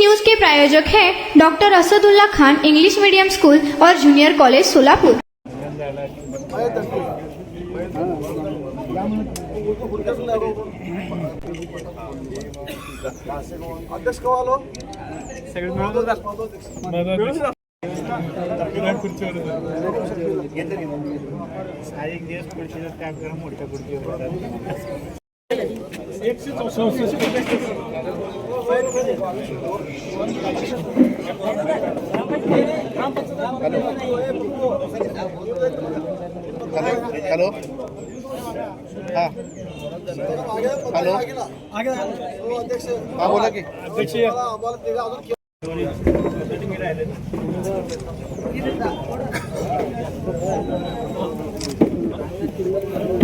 News के प्रायोजक हैं doctor Asadullah Khan English medium school और जूनियर कॉलेज सोलापुर। हेलो हाँ हेलो हाँ बोला की अध्यक्ष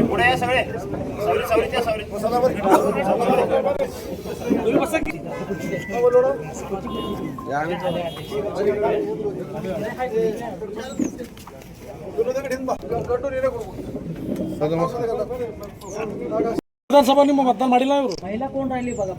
पुढे सगळे सावरीच्या विधानसभा मतदान ಮಾಡಿಲ್ಲ ಇವರು ಮಹಿಳಾ कोण राहिली बघा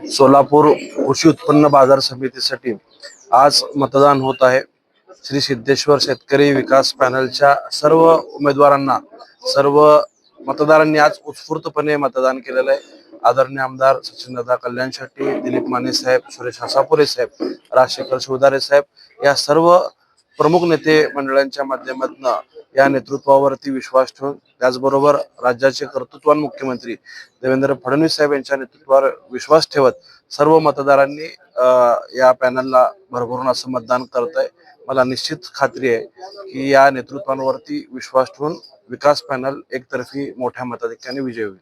सोलापूर कृषी उत्पन्न बाजार समितीसाठी आज मतदान होत आहे। श्री सिद्धेश्वर शेतकरी विकास पॅनलच्या सर्व उमेदवारांना सर्व मतदारांनी आज उत्स्फूर्तपणे मतदान केलेलं आहे। आदरणीय आमदार सचिनदादा कल्याण शेट्टी, दिलीप माने साहेब, सुरेश हसापुरे साहेब, राजशेखर शिवदारे साहेब या सर्व प्रमुख नेते मंडळांच्या माध्यमातून या नेतृत्वावरती विश्वास ठेवून त्याचबरोबर राज्याचे कर्तृत्ववान मुख्यमंत्री देवेंद्र फडणवीस साहेब यांच्या नेतृत्वावर विश्वास ठेवत सर्व मतदारांनी या पॅनलला भरभरून असं मतदान करत आहे। मला निश्चित खात्री आहे की या नेतृत्वावरती विश्वास ठेवून विकास पॅनल एकतर्फी मोठ्या मताधिक्याने विजयी होईल।